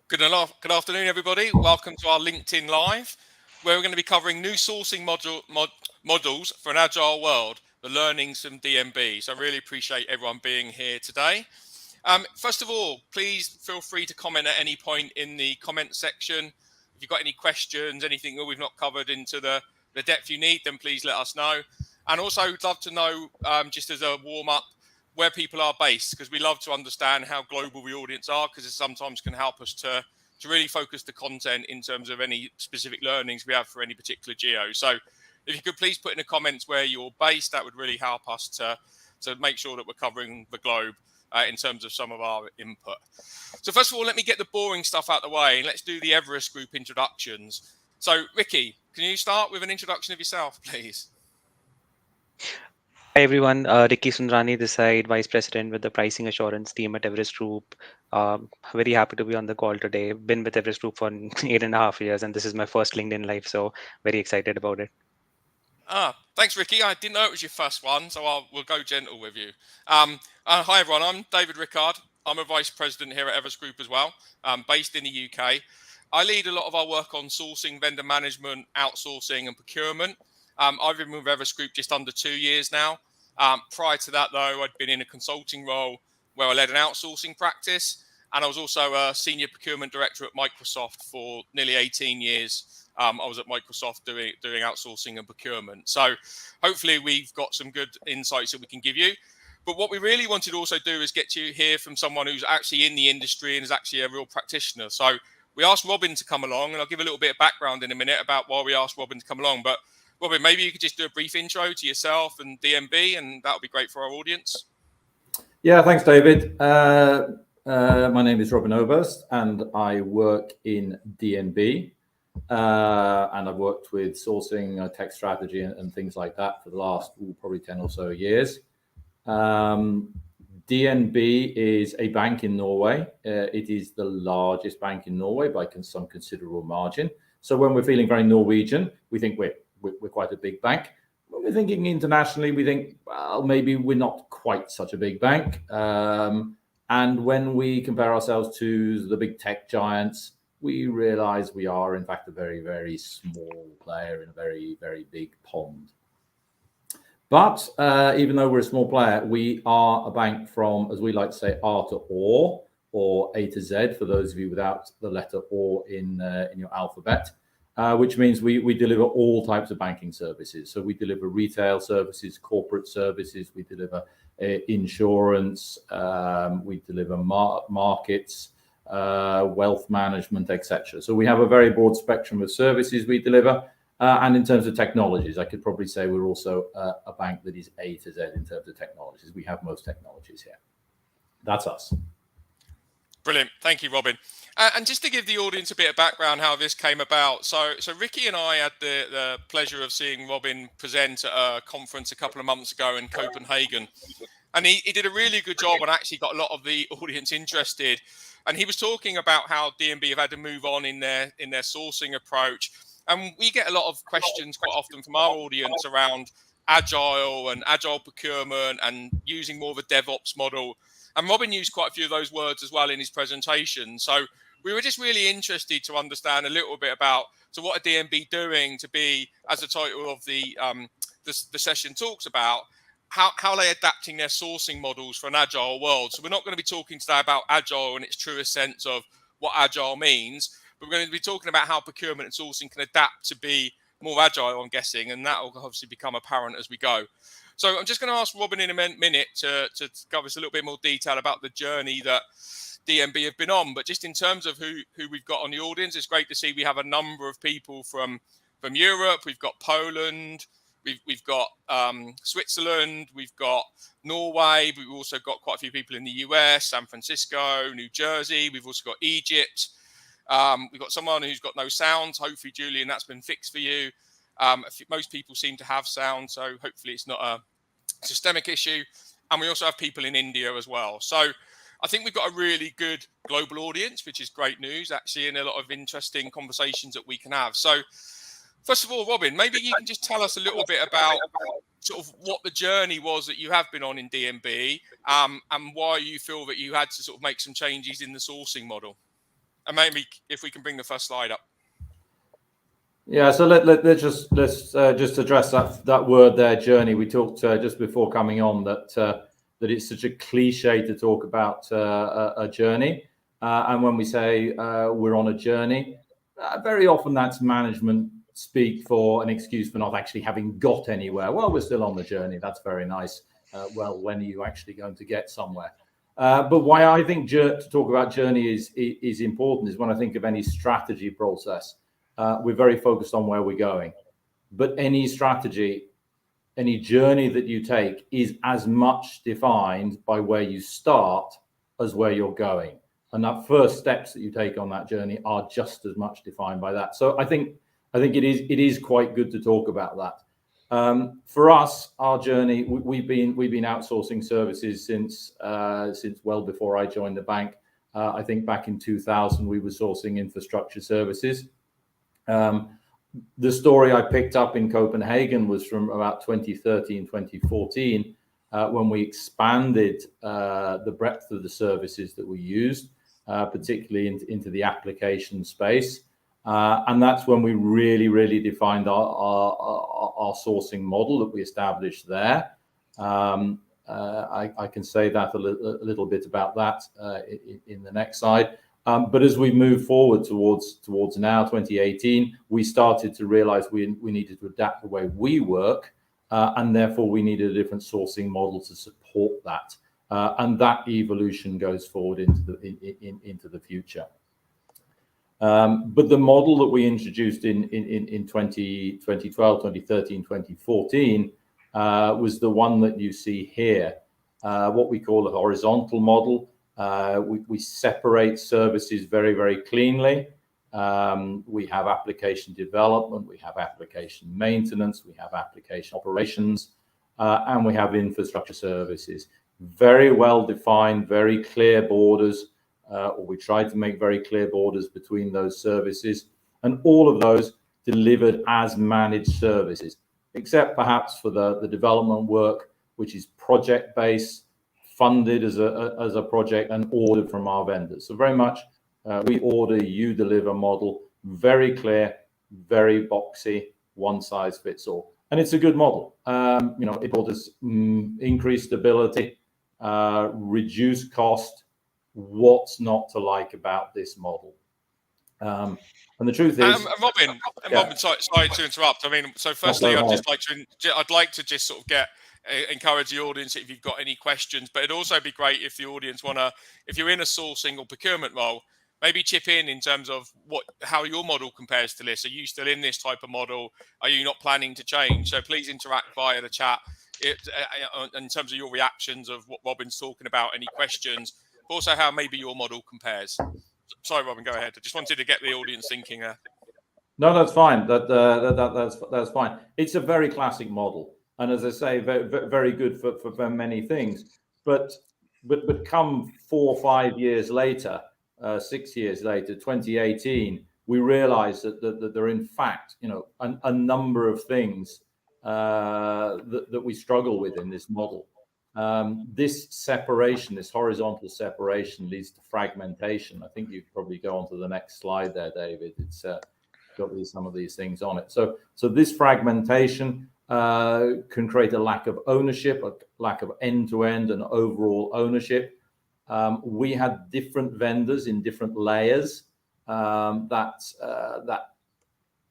Good afternoon, everybody. Welcome to our LinkedIn Live, where we're going to be covering new sourcing models for an agile world, the learnings from DNB. So I really appreciate everyone being here today. First of all, please feel free to comment at any point in the comment section. If you've got any questions, anything that we've not covered into the depth you need, then please let us know. And also, we'd love to know, just as a warm-up, where people are based, because we love to understand how global the audience are, because it sometimes can help us to really focus the content in terms of any specific learnings we have for any particular geo. So if you could please put in the comments where you're based, that would really help us to make sure that we're covering the globe in terms of some of our input. So first of all, let me get the boring stuff out of the way, and let's do the Everest Group introductions. So Ricky, can you start with an introduction of yourself, please? Hi everyone, Ricky Sundrani this side, Vice President with the Pricing Assurance team at Everest Group. Very happy to be on the call today. Been with Everest Group for 8.5 years, and this is my first LinkedIn Live, so very excited about it. Thanks, Ricky. I didn't know it was your first one, so we'll go gentle with you. Hi, everyone. I'm David Rickard. I'm a Vice President here at Everest Group as well, based in the UK. I lead a lot of our work on sourcing, vendor management, outsourcing, and procurement. I've been with Everest Group just under 2 years now. Prior to that, though, I'd been in a consulting role where I led an outsourcing practice, and I was also a senior procurement director at Microsoft for nearly 18 years. I was at Microsoft doing outsourcing and procurement. So hopefully we've got some good insights that we can give you. But what we really wanted to also do is get you hear from someone who's actually in the industry and is actually a real practitioner. So we asked Robin to come along, and I'll give a little bit of background in a minute about why we asked Robin to come along. But Robin, maybe you could just do a brief intro to yourself and DNB, and that would be great for our audience. Yeah, thanks, David. My name is Robin Oberst, and I work in DNB. And I've worked with sourcing, tech strategy, and things like that for the last probably 10 or so years. DNB is a bank in Norway. It is the largest bank in Norway by some considerable margin. So when we're feeling very Norwegian, we think we're quite a big bank. When we're thinking internationally, we think, well, maybe we're not quite such a big bank. And when we compare ourselves to the big tech giants, we realize we are, in fact, a very, very small player in a very, very big pond. But even though we're a small player, we are a bank from, as we like to say, R to O, or A to Z, for those of you without the letter O in your alphabet, which means we deliver all types of banking services. So we deliver retail services, corporate services, we deliver insurance, we deliver markets, wealth management, etc. So we have a very broad spectrum of services we deliver. And in terms of technologies, I could probably say we're also a bank that is A to Z in terms of technologies. We have most technologies here. That's us. Brilliant. Thank you, Robin. And just to give the audience a bit of background how this came about. So Ricky and I had the pleasure of seeing Robin present at a conference a couple of months ago in Copenhagen. And he did a really good job and actually got a lot of the audience interested. And he was talking about how DNB have had to move on in their sourcing approach. And we get a lot of questions quite often from our audience around Agile and Agile procurement and using more of a DevOps model. And Robin used quite a few of those words as well in his presentation. So we were just really interested to understand a little bit about, so what are DNB doing to be, as the title of the session talks about, how are they adapting their sourcing models for an agile world? So we're not going to be talking today about agile in its truest sense of what agile means, but we're going to be talking about how procurement and sourcing can adapt to be more agile, I'm guessing, and that will obviously become apparent as we go. So I'm just going to ask Robin in a minute to cover us a little bit more detail about the journey that DNB have been on. But just in terms of who we've got on the audience, it's great to see we have a number of people from Europe. We've got Poland. We've got Switzerland, we've got Norway, we've also got quite a few people in the US, San Francisco, New Jersey, we've also got Egypt. We've got someone who's got no sound. Hopefully, Julian, that's been fixed for you. Most people seem to have sound, so hopefully it's not a systemic issue. And we also have people in India as well. So I think we've got a really good global audience, which is great news, actually, and a lot of interesting conversations that we can have. So first of all, Robin, maybe you can just tell us a little bit about sort of what the journey was that you have been on in DNB, and why you feel that you had to sort of make some changes in the sourcing model. And maybe if we can bring the first slide up. Yeah, so let's just address that word there, journey. We talked just before coming on that it's such a cliche to talk about a journey, and when we say we're on a journey, very often that's management speak for an excuse for not actually having got anywhere. Well, we're still on the journey. That's very nice. Well, when are you actually going to get somewhere? But why I think to talk about journey is important is when I think of any strategy process. We're very focused on where we're going, but any strategy, any journey that you take is as much defined by where you start as where you're going. And that first steps that you take on that journey are just as much defined by that. So I think it is quite good to talk about that. For us, our journey, we've been outsourcing services since well before I joined the bank. I think back in 2000 we were sourcing infrastructure services. The story I picked up in Copenhagen was from about 2013, 2014, when we expanded the breadth of the services that we used, particularly into the application space. And that's when we really defined our sourcing model that we established there. I can say that a little bit about that in the next slide. But as we move forward towards now, 2018, we started to realize we needed to adapt the way we work, and therefore we needed a different sourcing model to support that. And that evolution goes forward into the future. But the model that we introduced in 2012, 2013, 2014 was the one that you see here, what we call a horizontal model. We separate services very cleanly. We have application development, we have application maintenance, we have application operations, and we have infrastructure services. Very well defined, very clear borders, or we try to make very clear borders between those services, and all of those delivered as managed services, except perhaps for the development work, which is project-based, funded as a project and ordered from our vendors. So very much we order, you deliver model, very clear, very boxy, one size fits all. And it's a good model. It brought us increased stability, reduced cost. What's not to like about this model? And the truth is, Robin, sorry to interrupt. I mean, so firstly, I'd like to just sort of encourage the audience if you've got any questions, but it'd also be great if the audience if you're in a sourcing or procurement role, maybe chip in terms of how your model compares to this. Are you still in this type of model? Are you not planning to change? So please interact via the chat in terms of your reactions of what Robin's talking about, any questions, but also how maybe your model compares. Sorry, Robin, go ahead. I just wanted to get the audience thinking there. No, that's fine. That's fine. It's a very classic model, and as I say, very good for many things. But come 4 or 5 years later, 6 years later, 2018, we realised that there are in fact, a number of things that we struggle with in this model. This separation, this horizontal separation, leads to fragmentation. I think you could probably go on to the next slide there, David. It's got some of these things on it. So this fragmentation can create a lack of ownership, a lack of end-to-end and overall ownership. We had different vendors in different layers that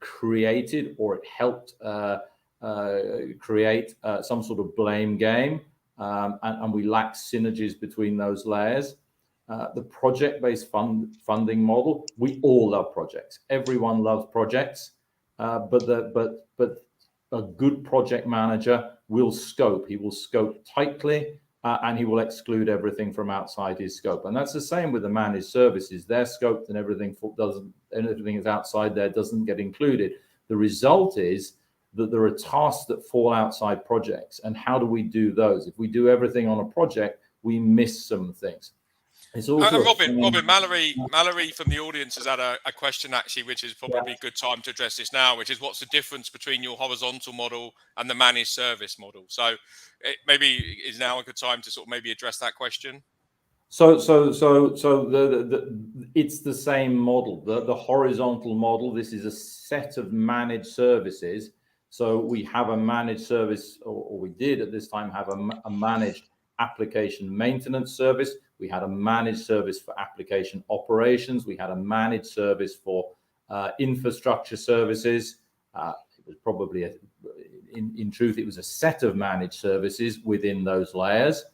created, or it helped create some sort of blame game. And we lack synergies between those layers. The project-based funding model, we all love projects. Everyone loves projects, but a good project manager will scope. He will scope tightly, and he will exclude everything from outside his scope. And that's the same with the managed services. They're scoped, and everything is outside there doesn't get included. The result is that there are tasks that fall outside projects. And how do we do those? If we do everything on a project, we miss some things. It's also Robin, Mallory from the audience has had a question actually, which is probably a good time to address this now, which is what's the difference between your horizontal model and the managed service model? So it maybe is now a good time to sort of maybe address that question. So it's the same model, the horizontal model. This is a set of managed services. So we have a managed service, or we did at this time have a managed application maintenance service. We had a managed service for application operations. We had a managed service for infrastructure services. It was probably, in truth, it was a set of managed services within those layers.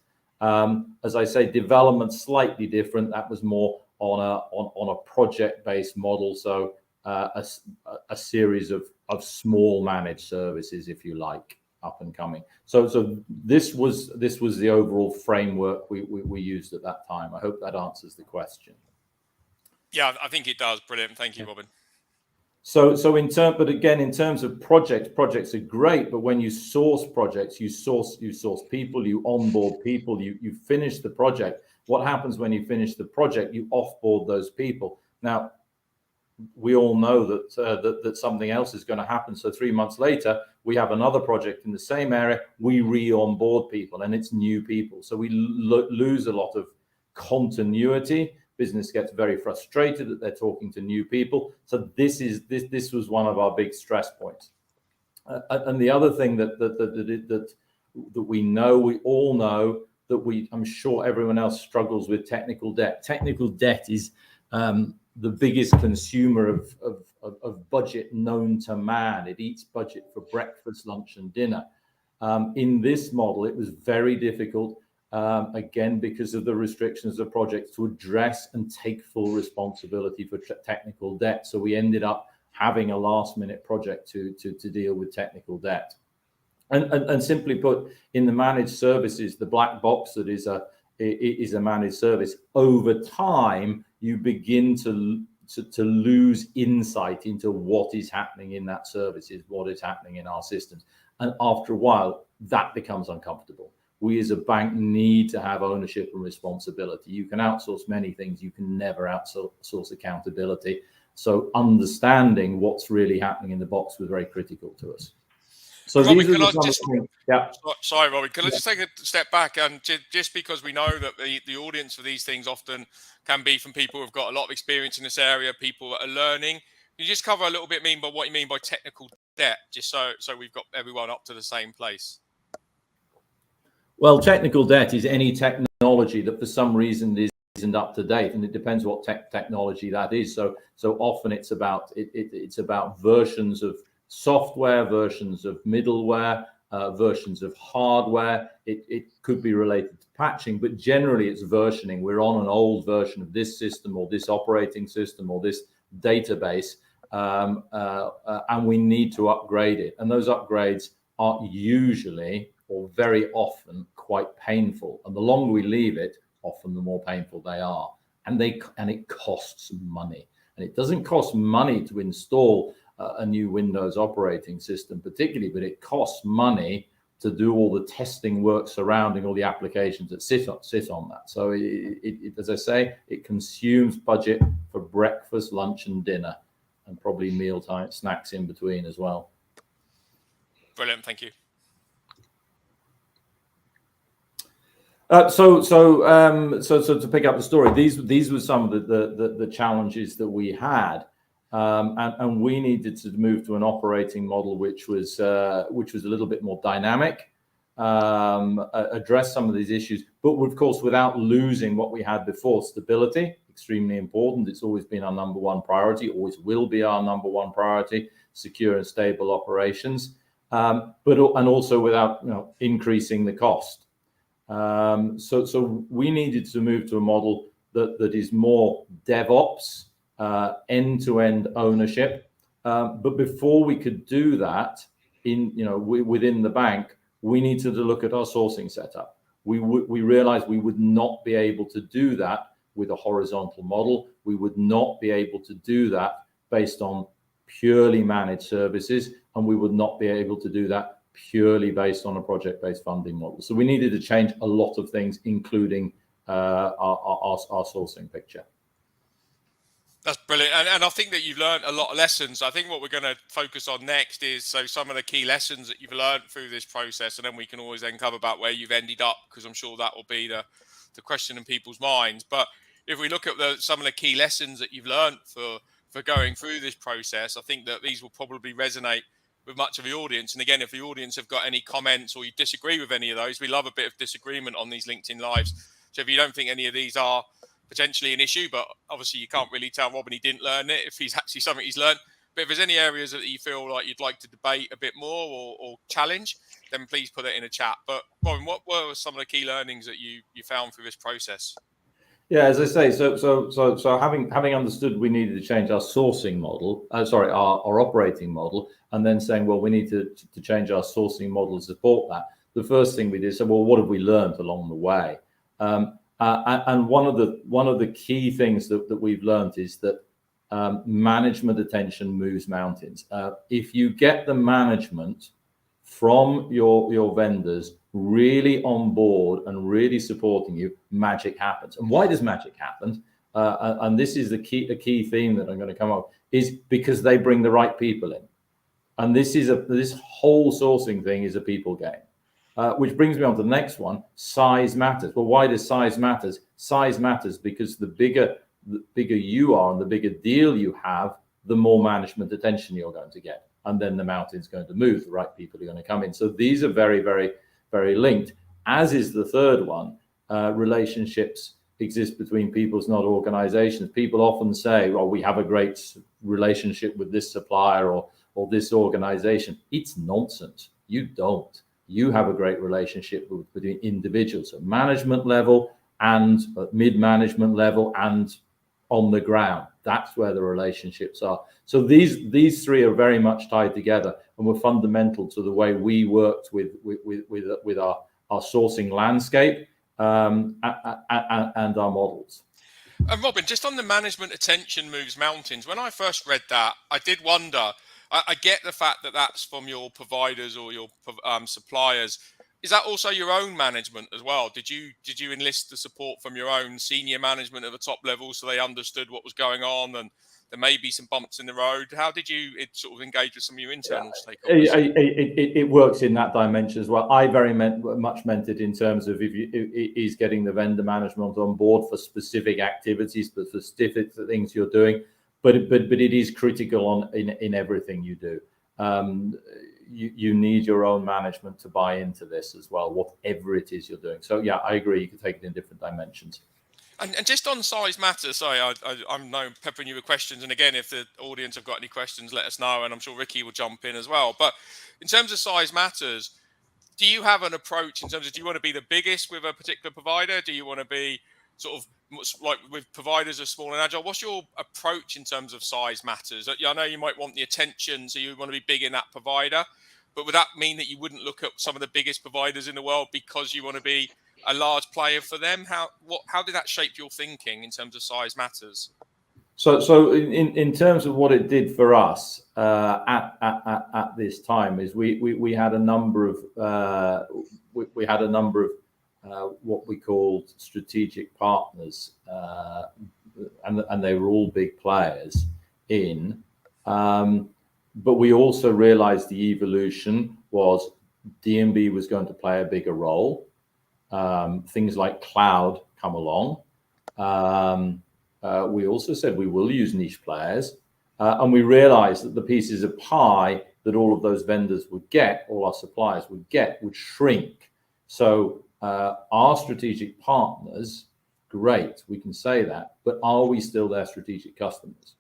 As I say, development slightly different. That was more on a project-based model. So a series of small managed services, if you like, up and coming. So this was the overall framework we used at that time. I hope that answers the question. Yeah, I think it does. Brilliant. Thank you, Robin. But again, in terms of projects are great, but when you source projects, you source people, you onboard people, you finish the project. What happens when you finish the project? You offboard those people. Now, we all know that something else is going to happen. So 3 months later, we have another project in the same area. We re-onboard people, and it's new people. So we lose a lot of continuity. Business gets very frustrated that they're talking to new people. So this was one of our big stress points. And the other thing that we all know, that I'm sure everyone else struggles with, technical debt. Technical debt is the biggest consumer of budget known to man. It eats budget for breakfast, lunch, and dinner. In this model, it was very difficult, again, because of the restrictions of projects, to address and take full responsibility for technical debt. So we ended up having a last-minute project to deal with technical debt. And simply put, in the managed services, the black box that is a managed service, over time, you begin to lose insight into what is happening in that services, what is happening in our systems. And after a while, that becomes uncomfortable. We as a bank need to have ownership and responsibility. You can outsource many things. You can never outsource accountability. So understanding what's really happening in the box was very critical to us. So Robin, these are the things. Yeah. Sorry, Robin. Can I just take a step back? And just because we know that the audience for these things often can be from people who've got a lot of experience in this area, people that are learning. Can you just cover a little bit what you mean by technical debt, just so we've got everyone up to the same place? Well, technical debt is any technology that for some reason isn't up to date, and it depends what technology that is. So often it's about versions of software, versions of middleware, versions of hardware. It could be related to patching, but generally it's versioning. We're on an old version of this system or this operating system or this database, and we need to upgrade it. And those upgrades are usually, or very often, quite painful. And the longer we leave it, often the more painful they are. And it costs money. And it doesn't cost money to install a new Windows operating system particularly, but it costs money to do all the testing work surrounding all the applications that sit on that. So it, as I say, it consumes budget for breakfast, lunch, and dinner, and probably mealtime snacks in between as well. Brilliant, thank you. So to pick up the story, these were some of the challenges that we had, and we needed to move to an operating model which was a little bit more dynamic, address some of these issues, but of course without losing what we had before. Stability, extremely important. It's always been our number one priority, always will be our number one priority. Secure and stable operations, but also without increasing the cost. So we needed to move to a model that is more DevOps, end-to-end ownership. But before we could do that, within the bank, we needed to look at our sourcing setup. We realized we would not be able to do that with a horizontal model. We would not be able to do that based on purely managed services, and we would not be able to do that purely based on a project-based funding model. So we needed to change a lot of things, including our sourcing picture. That's brilliant. And I think that you've learned a lot of lessons. I think what we're going to focus on next is some of the key lessons that you've learned through this process, and then we can always then cover about where you've ended up, because I'm sure that will be the question in people's minds. But if we look at some of the key lessons that you've learned for going through this process, I think that these will probably resonate with much of the audience. And again, if the audience have got any comments or you disagree with any of those, we love a bit of disagreement on these LinkedIn Lives. So if you don't think any of these are potentially an issue, but obviously you can't really tell Robin he didn't learn it if he's actually something he's learned. But if there's any areas that you feel like you'd like to debate a bit more or challenge, then please put it in a chat. But Robin, what were some of the key learnings that you found through this process? Yeah, as I say, so having understood we needed to change our sourcing model, our operating model, and then saying, well, we need to change our sourcing model to support that. The first thing we did, so well, what have we learned along the way? And one of the key things that we've learned is that management attention moves mountains. If you get the management from your vendors really on board and really supporting you, magic happens. And why does magic happen? And this is the key theme that I'm going to come up, is because they bring the right people in. And this whole sourcing thing is a people game. Which brings me on to the next one. Size matters. Well, why does size matters? Size matters because the bigger you are and the bigger deal you have, the more management attention you're going to get. And then the mountain's going to move, the right people are going to come in. So these are very, very, very linked, as is the third one. Relationships exist between peoples, not organizations. People often say, well, we have a great relationship with this supplier or this organization. It's nonsense. You don't. You have a great relationship between individuals at management level and at mid-management level and on the ground. That's where the relationships are. So these three are very much tied together and were fundamental to the way we worked with our sourcing landscape and our models. And Robin, just on the management attention moves mountains, when I first read that, I did wonder, I get the fact that that's from your providers or your suppliers. Is that also your own management as well? Did you enlist the support from your own senior management at the top level so they understood what was going on and there may be some bumps in the road? How did you sort of engage with some of your internal stakeholders? It works in that dimension as well. I very much meant it in terms of is getting the vendor management on board for specific activities, for specific things you're doing. But it is critical in everything you do. You need your own management to buy into this as well, whatever it is you're doing. So yeah, I agree. You can take it in different dimensions. And just on size matters, sorry, I'm now peppering you with questions. And again, if the audience have got any questions, let us know. And I'm sure Ricky will jump in as well. But in terms of size matters, do you have an approach in terms of, do you want to be the biggest with a particular provider? Do you want to be sort of like with providers of small and agile? What's your approach in terms of size matters? I know you might want the attention, so you want to be big in that provider. But would that mean that you wouldn't look at some of the biggest providers in the world because you want to be a large player for them? How did that shape your thinking in terms of size matters? So in terms of what it did for us at this time is we had a number of what we called strategic partners, and they were all big players in. But we also realized the evolution was DNB was going to play a bigger role. Things like cloud come along. We also said we will use niche players. And we realized that the pieces of pie that all of those vendors would get, all our suppliers would get, would shrink. So our strategic partners, great, we can say that, but are we still their strategic customers?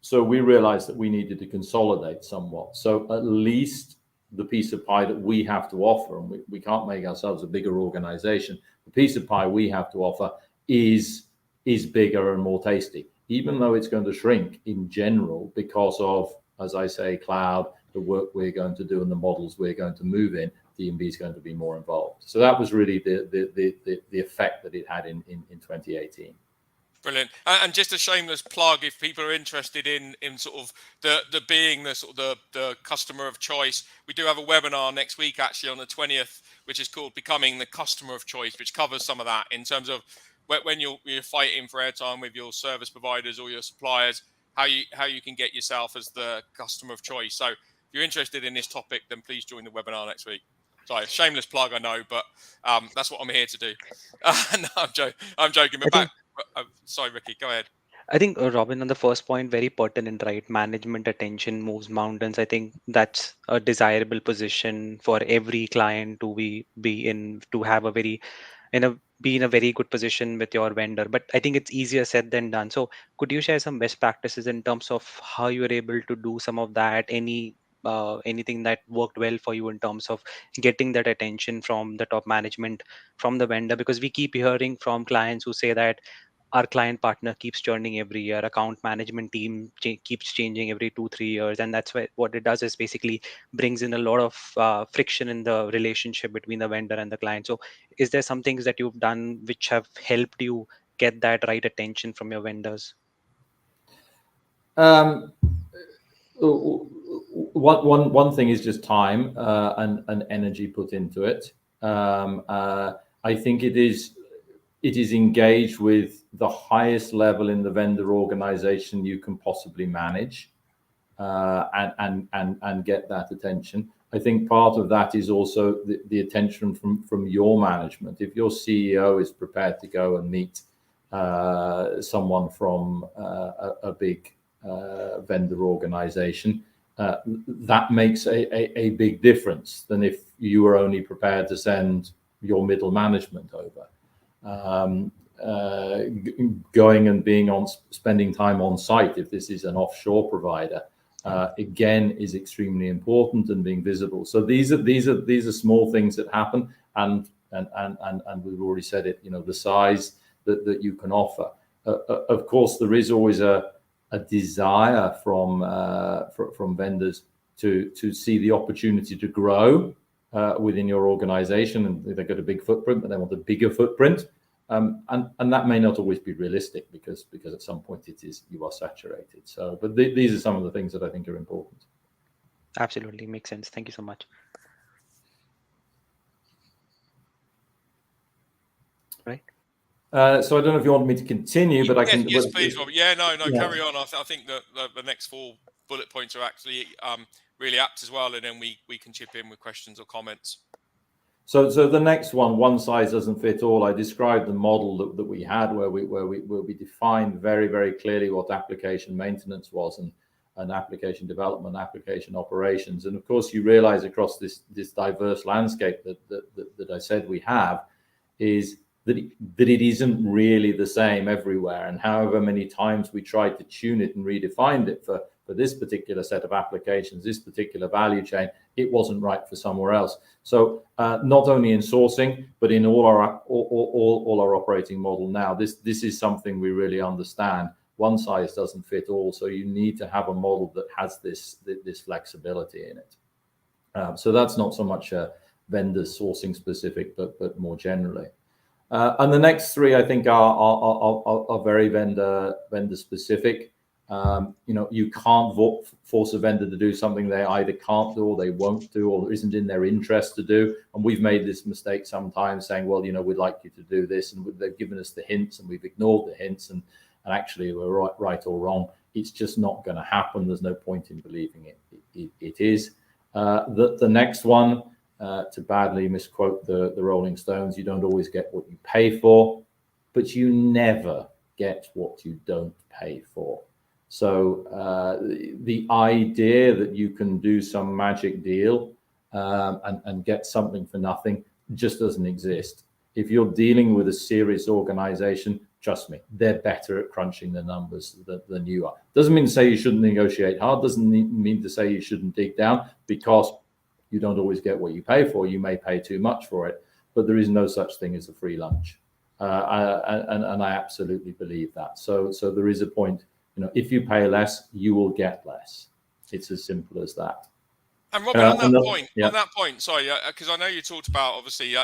So we realized that we needed to consolidate somewhat. So at least the piece of pie that we have to offer, and we can't make ourselves a bigger organization, the piece of pie we have to offer is bigger and more tasty, even though it's going to shrink in general because of, as I say, cloud, the work we're going to do and the models we're going to move in. DNB is going to be more involved. So that was really the effect that it had in 2018. Brilliant. And just a shameless plug, if people are interested in sort of the being the sort of the customer of choice, we do have a webinar next week actually on the 20th, which is called Becoming the Customer of Choice, which covers some of that in terms of when you're fighting for airtime with your service providers or your suppliers, how you can get yourself as the customer of choice. So if you're interested in this topic, then please join the webinar next week. Sorry, shameless plug, I know, but that's what I'm here to do. No, I'm joking. But sorry, Ricky, go ahead. I think, Robin, on the first point, very pertinent, right? Management attention moves mountains. I think that's a desirable position for every client to be in, to have a very be in a very good position with your vendor. But I think it's easier said than done. So could you share some best practices in terms of how you were able to do some of that? Anything that worked well for you in terms of getting that attention from the top management, from the vendor? Because we keep hearing from clients who say that our client partner keeps churning every year, account management team keeps changing every 2-3 years, and that's why what it does is basically brings in a lot of friction in the relationship between the vendor and the client. So is there some things that you've done which have helped you get that right attention from your vendors? One thing is just time and energy put into it. I think it is engaged with the highest level in the vendor organization you can possibly manage, and get that attention. I think part of that is also the attention from your management. If your CEO is prepared to go and meet someone from a big vendor organization, that makes a big difference than if you were only prepared to send your middle management over. Going and spending time on site, if this is an offshore provider, again, is extremely important, and being visible. So these are small things that happen, and we've already said it. The size that you can offer. Of course, there is always a desire from vendors to see the opportunity to grow within your organization, and they've got a big footprint, but they want a bigger footprint, and that may not always be realistic because at some point you are saturated. So, but these are some of the things that I think are important. Absolutely, makes sense. Thank you so much. Right. So I don't know if you want me to continue, but I can. Yes, please, Robert. Yeah, no, Yeah. carry on. I think that the next 4 bullet points are actually really apt as well, and then we can chip in with questions or comments. So the next one size doesn't fit all. I described the model that we had where we defined very, very clearly what application maintenance was, and application development, application operations. And of course, you realize across this diverse landscape that I said we have, is that it isn't really the same everywhere. And however many times we tried to tune it and redefined it for this particular set of applications, this particular value chain, it wasn't right for somewhere else. So not only in sourcing, but in all our operating model now, this is something we really understand. One size doesn't fit all. So you need to have a model that has this flexibility in it. So that's not so much vendor sourcing specific, but more generally. And the next 3, I think, are very vendor specific. You can't force a vendor to do something they either can't do or they won't do, or isn't in their interest to do. And we've made this mistake sometimes, saying, well, we'd like you to do this, and they've given us the hints, and we've ignored the hints, and actually we're right or wrong. It's just not going to happen. There's no point in believing it is. The next one, to badly misquote the Rolling Stones, you don't always get what you pay for, but you never get what you don't pay for. So the idea that you can do some magic deal and get something for nothing just doesn't exist. If you're dealing with a serious organization, trust me, they're better at crunching the numbers than you are. Doesn't mean to say you shouldn't negotiate hard, doesn't mean to say you shouldn't dig down, because you don't always get what you pay for. You may pay too much for it, but there is no such thing as a free lunch. And I absolutely believe that. So there is a point, if you pay less, you will get less. It's as simple as that. And Robin, on that point, sorry, because I know you talked about, obviously, you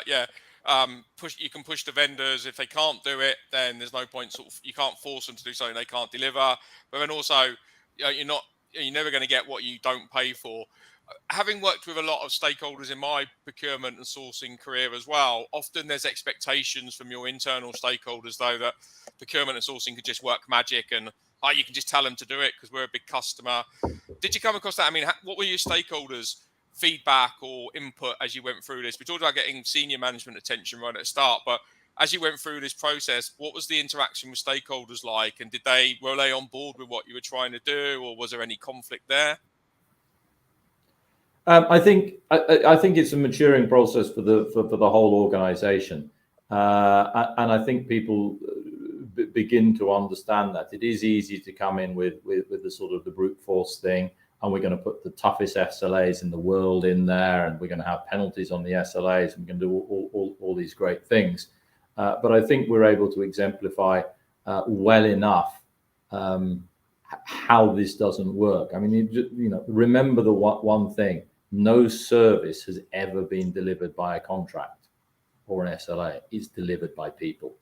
can push the vendors. If they can't do it, then there's no point. You can't force them to do something they can't deliver. But then also, you're never going to get what you don't pay for. Having worked with a lot of stakeholders in my procurement and sourcing career as well, often there's expectations from your internal stakeholders, though, that procurement and sourcing could just work magic, and you can just tell them to do it because we're a big customer. Did you come across that? I mean, what were your stakeholders feedback or input as you went through this? We talked about getting senior management attention right at the start, but as you went through this process, what was the interaction with stakeholders like? And were they on board with what you were trying to do, or was there any conflict there? I think it's a maturing process for the whole organization, and I think people begin to understand that it is easy to come in with the sort of the brute force thing, and we're going to put the toughest SLAs in the world in there, and we're going to have penalties on the SLAs, and we're going to do all these great things. But I think we're able to exemplify well enough how this doesn't work. I mean, remember the one thing: no service has ever been delivered by a contract or an SLA. It's delivered by people.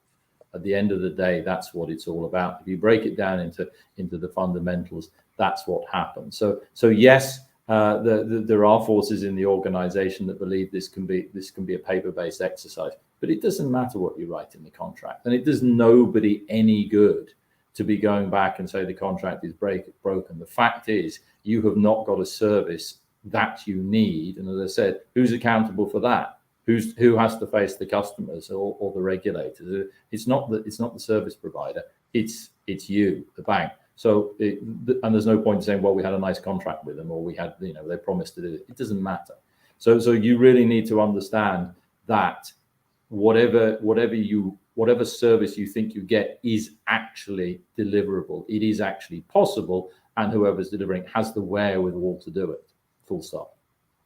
At the end of the day, that's what it's all about. If you break it down into the fundamentals, that's what happens. So yes, there are forces in the organization that believe this can be a paper-based exercise, but it doesn't matter what you write in the contract, and it does nobody any good to be going back and say the contract is broken. The fact is, you have not got a service that you need, and as I said, who's accountable for that? Who has to face the customers or the regulators? It's not the service provider. It's you, the bank. So and there's no point in saying, well, we had a nice contract with them, or we had, they promised to do it. It doesn't matter. So you really need to understand that whatever service you think you get is actually deliverable. It is actually possible, and whoever's delivering has the wherewithal to do it. Full stop.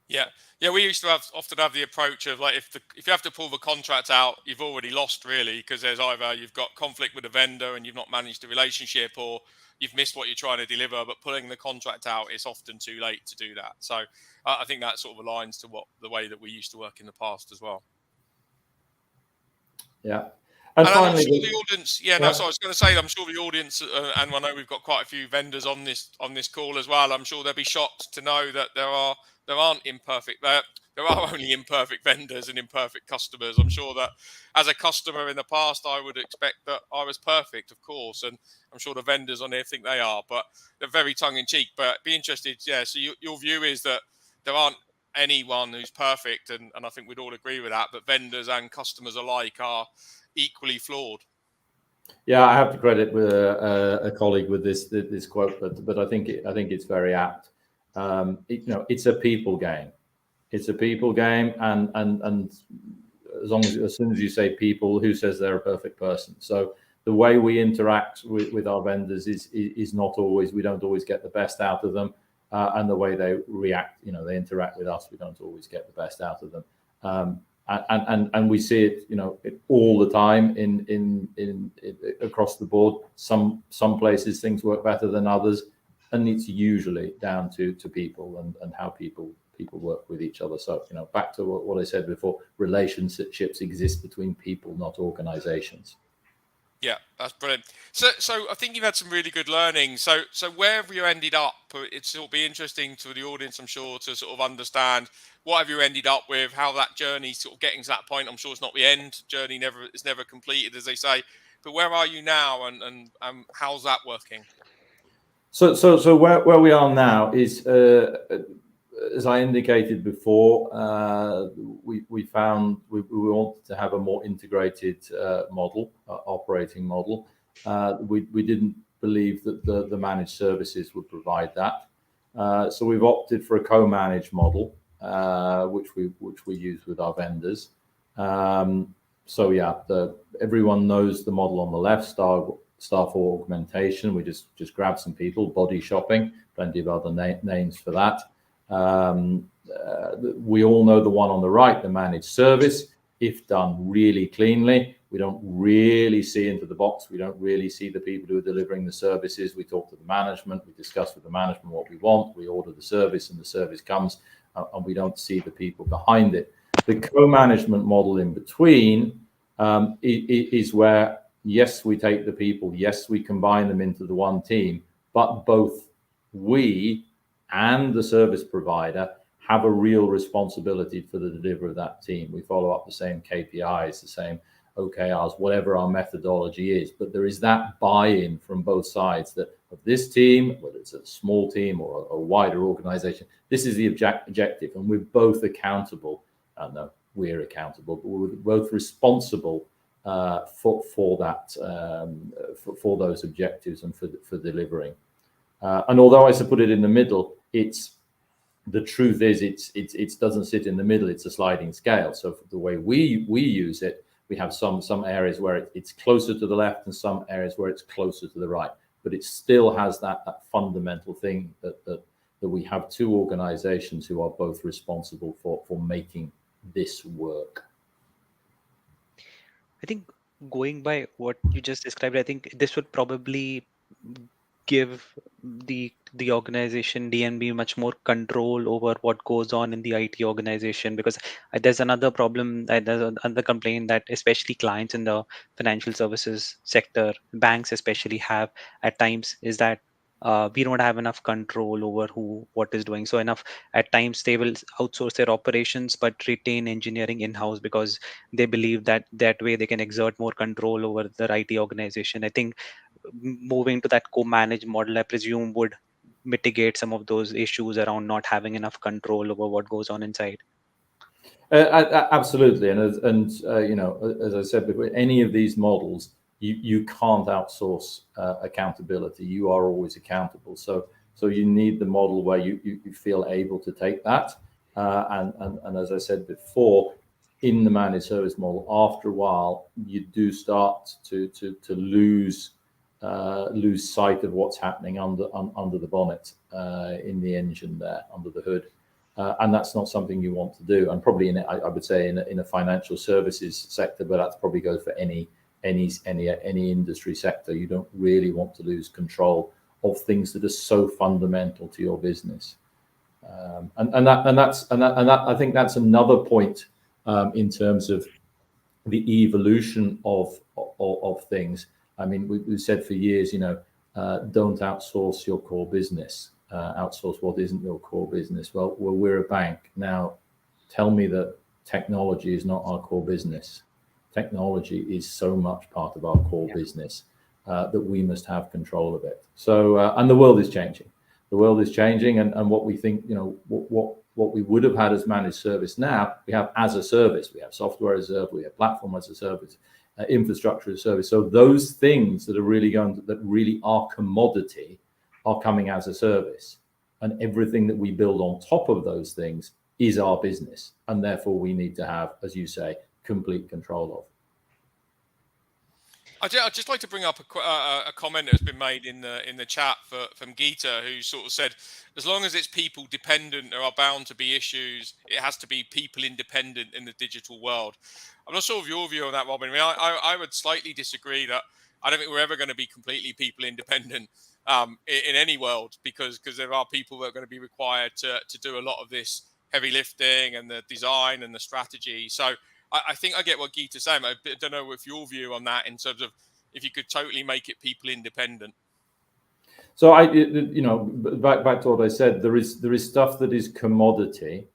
Yeah, we used to often have the approach of, like, if you have to pull the contract out, you've already lost, really, because there's either you've got conflict with the vendor and you've not managed the relationship, or you've missed what you're trying to deliver. But pulling the contract out, it's often too late to do that. So I think that sort of aligns to the way that we used to work in the past as well. Yeah. And finally, I'm sure the audience. So I was going to say, I'm sure the audience, and I know we've got quite a few vendors on this call as well. I'm sure they'll be shocked to know that there aren't imperfect. There are only imperfect vendors and imperfect customers. I'm sure that as a customer in the past, I would expect that I was perfect, of course, and I'm sure the vendors on here think they are, but they're very tongue in cheek. But be interested, So your view is that there aren't anyone who's perfect, and I think we'd all agree with that. But vendors and customers alike are equally flawed. Yeah, I have to credit with a colleague with this quote, but I think it's very apt. It's a people game. It's a people game, and as soon as you say people, who says they're a perfect person? So the way we interact with our vendors is not always. We don't always get the best out of them, and the way they react, they interact with us, we don't always get the best out of them. And we see it, all the time in across the board. Some places things work better than others, and it's usually down to people and how people work with each other. So back to what I said before, relationships exist between people, not organizations. Yeah, that's brilliant. So I think you've had some really good learning. So where have you ended up? It'll be interesting to the audience, I'm sure, to sort of understand what have you ended up with, how that journey sort of getting to that point. I'm sure it's not the end. Journey is never completed, as they say. But where are you now, and how's that working? So where we are now is, as I indicated before, we found we wanted to have a more integrated operating model. We didn't believe that the managed services would provide that. So we've opted for a co-managed model, which we use with our vendors. So yeah, everyone knows the model on the left, staff augmentation. We just grab some people, body shopping, plenty of other names for that. We all know the one on the right, the managed service. If done really cleanly, we don't really see into the box. We don't really see the people who are delivering the services. We talk to the management. We discuss with the management what we want. We order the service, and the service comes, and we don't see the people behind it. The co-management model in between is where, yes, we take the people, yes, we combine them into the one team, but both we and the service provider have a real responsibility for the delivery of that team. We follow up the same KPIs, the same OKRs, whatever our methodology is. But there is that buy-in from both sides that of this team, whether it's a small team or a wider organization, this is the objective, and we're both accountable. No, we're accountable, but we're both responsible for that, for those objectives and for delivering. And although I put it in the middle, the truth is it doesn't sit in the middle. It's a sliding scale. So the way we use it, we have some areas where it's closer to the left and some areas where it's closer to the right. But it still has that fundamental thing that we have two organizations who are both responsible for making this work. I think going by what you just described, I think this would probably give the organization DNB much more control over what goes on in the IT organization, because there's another problem, there's another complaint that especially clients in the financial services sector, banks especially, have at times, is that we don't have enough control over what is doing. So at times they will outsource their operations but retain engineering in-house because they believe that way they can exert more control over their IT organization. I think moving to that co-managed model, I presume, would mitigate some of those issues around not having enough control over what goes on inside. Absolutely, and you know, as I said before, any of these models, you can't outsource accountability. You are always accountable. So you need the model where you feel able to take that. And as I said before, in the managed service model, after a while, you do start to lose sight of what's happening under the bonnet, in the engine there, under the hood. And that's not something you want to do. And probably I would say in a financial services sector, but that probably goes for any industry sector. You don't really want to lose control of things that are so fundamental to your business. And I think that's another point in terms of the evolution of things. I mean, we've said for years, you know, don't outsource your core business. Outsource what isn't your core business. Well, we're a bank. Now, tell me that technology is not our core business. Technology is so much part of our core business that we must have control of it. So, and the world is changing. The world is changing, and what we think, you know, what we would have had as managed service now, we have as a service. We have software as a service, we have platform as a service, infrastructure as a service. So those things that really are commodity are coming as a service, and everything that we build on top of those things is our business, and therefore we need to have, as you say, complete control of. I'd just like to bring up a comment that's been made in the chat from Geeta, who sort of said, as long as it's people dependent, there are bound to be issues. It has to be people independent in the digital world. I'm not sure of your view on that, Robin. I mean, I would slightly disagree that I don't think we're ever going to be completely people independent in any world, because there are people that are going to be required to do a lot of this heavy lifting and the design and the strategy. So I think I get what Geeta's saying. I don't know if your view on that in terms of if you could totally make it people independent. So you know, back to what I said, there is stuff that is commodity,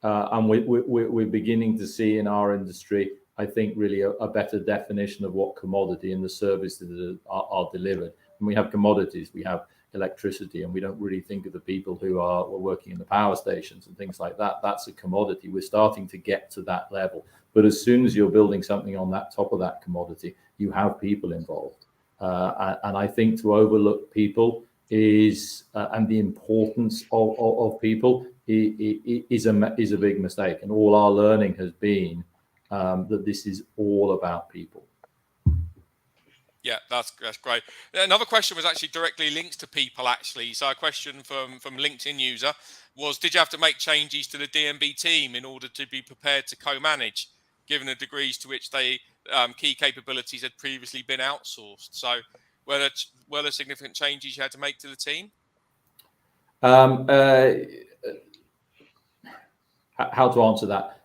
and we're beginning to see in our industry, I think, really a better definition of what commodity and the services that are delivered. And we have commodities, we have electricity, and we don't really think of the people who are working in the power stations and things like that. That's a commodity. We're starting to get to that level. But as soon as you're building something on that top of that commodity, you have people involved. And I think to overlook people is and the importance of people is a big mistake. And all our learning has been that this is all about people. Yeah, that's great. Another question was actually directly linked to people, actually. So a question from LinkedIn user was, did you have to make changes to the DNB team in order to be prepared to co-manage, given the degrees to which they key capabilities had previously been outsourced? So were there significant changes you had to make to the team? How to answer that?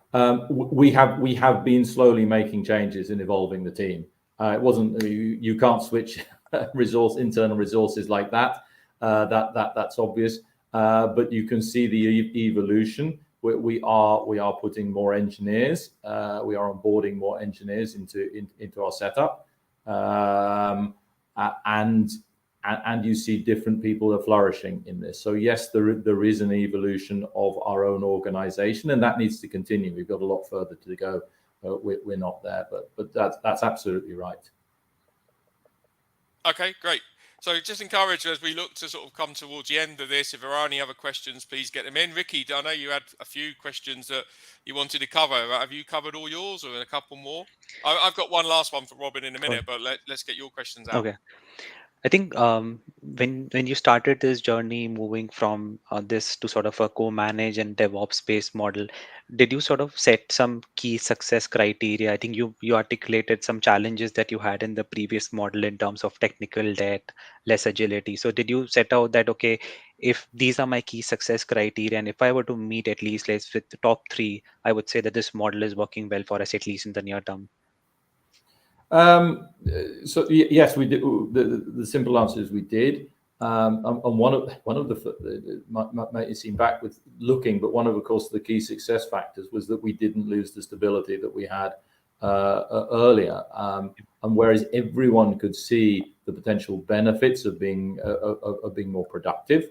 We have been slowly making changes and evolving the team. It wasn't, you can't switch internal resources like that. That's obvious. But you can see the evolution. we are putting more engineers. We are onboarding more engineers into our setup, and you see different people are flourishing in this. So yes, there is an evolution of our own organization, and that needs to continue. We've got a lot further to go. We're not there, but that's absolutely right. Okay, great. So just encourage, as we look to sort of come towards the end of this, if there are any other questions, please get them in. Ricky, I know you had a few questions that you wanted to cover. Have you covered all yours, or a couple more? I've got one last one for Robin in a minute, but let's get your questions out. Okay. I think when you started this journey moving from this to sort of a co-manage and DevOps based model, did you sort of set some key success criteria? I think you articulated some challenges that you had in the previous model in terms of technical debt, less agility. So did you set out that, okay, if these are my key success criteria, and if I were to meet at least, let's with the top three, I would say that this model is working well for us, at least in the near term. So yes, we did. The simple answer is we did. And one of the might seem back with looking, but one of course the key success factors was that we didn't lose the stability that we had earlier. And whereas everyone could see the potential benefits of being more productive,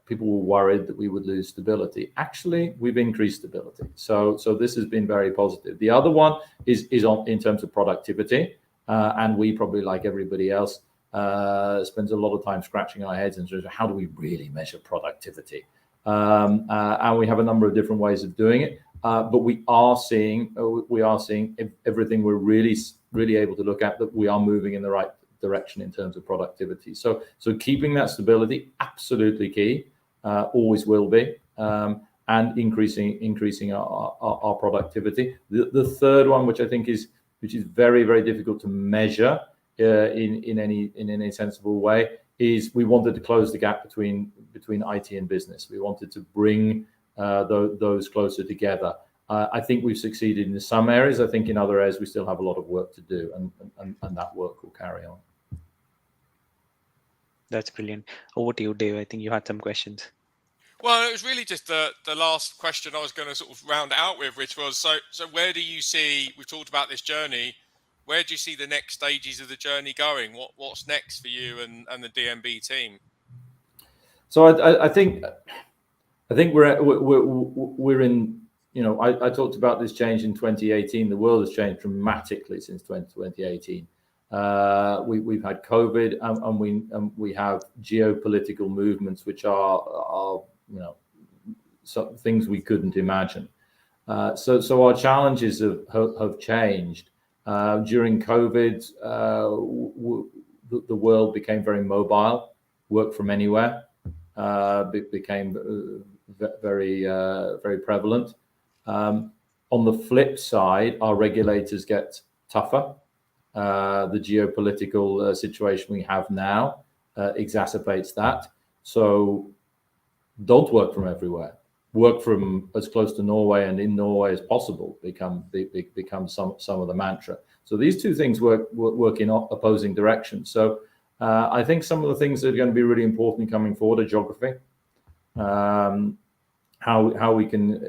people were worried that we would lose stability. Actually, we've increased stability. So this has been very positive. The other one is on in terms of productivity, and we probably, like everybody else, spends a lot of time scratching our heads and saying, how do we really measure productivity? And we have a number of different ways of doing it. But we are seeing everything we're really able to look at, that we are moving in the right direction in terms of productivity. So keeping that stability, absolutely key, always will be, and increasing our productivity. The third one, which I think is very, very difficult to measure in any sensible way, is we wanted to close the gap between IT and business. We wanted to bring those closer together. I think we've succeeded in some areas. I think in other areas we still have a lot of work to do, and that work will carry on. That's brilliant. Over to you, Dave. I think you had some questions. Well, it was really just the last question I was going to sort of round it out with, which was, so where do you see, we've talked about this journey, where do you see the next stages of the journey going? What's next for you and the DNB team? So I think we're in, I talked about this change in 2018. The world has changed dramatically since 2018. We've had COVID, and we have geopolitical movements, which are some things we couldn't imagine. So our challenges have changed. During COVID, the world became very mobile. Work from anywhere became very prevalent. On the flip side, our regulators get tougher. The geopolitical situation we have now exacerbates that. So don't work from everywhere. Work from as close to Norway and in Norway as possible become some of the mantra. So these two things work in opposing directions. So I think some of the things that are going to be really important coming forward are geography. How we can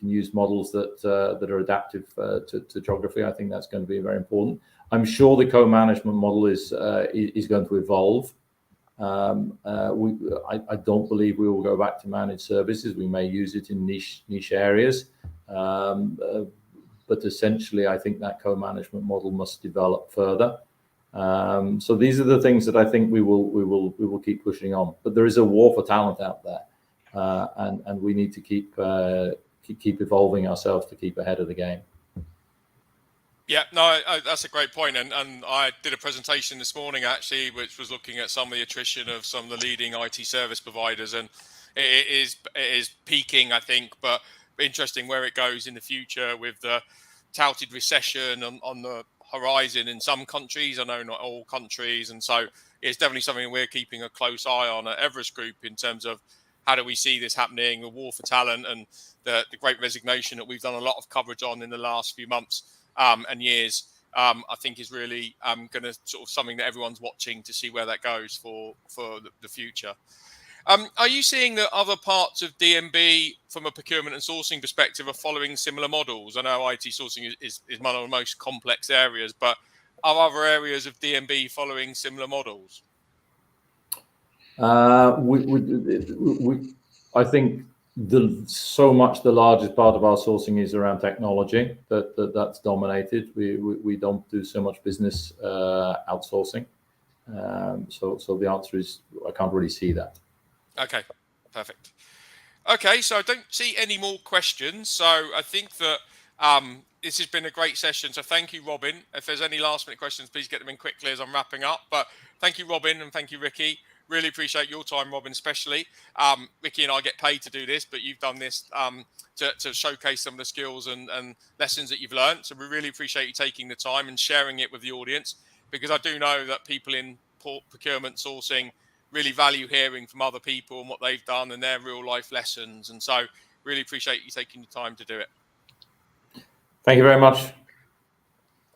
use models that are adaptive to geography. I think that's going to be very important. I'm sure the co-management model is going to evolve. I don't believe we will go back to managed services. We may use it in niche areas, but essentially, I think that co-management model must develop further. So these are the things that I think we will keep pushing on. But there is a war for talent out there. And we need to keep evolving ourselves to keep ahead of the game. Yeah, no, that's a great point. And I did a presentation this morning, actually, which was looking at some of the attrition of some of the leading IT service providers. And it is peaking, I think, but interesting where it goes in the future with the touted recession on the horizon in some countries. I know not all countries. And so it's definitely something we're keeping a close eye on at Everest Group in terms of how do we see this happening, the war for talent, and the great resignation that we've done a lot of coverage on in the last few months and years, I think is really going to sort of something that everyone's watching to see where that goes for the future. Are you seeing that other parts of DNB from a procurement and sourcing perspective are following similar models? I know IT sourcing is one of the most complex areas, but are other areas of DNB following similar models? I think so much the largest part of our sourcing is around technology that's dominated. We don't do so much business outsourcing. So the answer is I can't really see that. Okay, perfect. Okay, so I don't see any more questions. So I think that this has been a great session. So thank you, Robin. If there's any last minute questions, please get them in quickly as I'm wrapping up. But thank you, Robin, and thank you, Ricky. Really appreciate your time, Robin, especially. Ricky and I get paid to do this, but you've done this to showcase some of the skills and lessons that you've learned. So we really appreciate you taking the time and sharing it with the audience, because I do know that people in procurement sourcing really value hearing from other people and what they've done and their real life lessons. And so really appreciate you taking the time to do it. Thank you very much.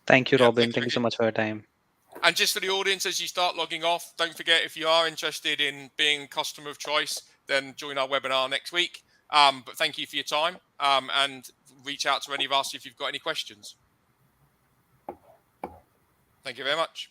Thank you, Yeah, Robin. thanks, Thank you so Ricky. much for your time. And just for the audience, as you start logging off, don't forget, if you are interested in being customer of choice, then join our webinar next week. But thank you for your time, and reach out to any of us if you've got any questions. Thank you very much.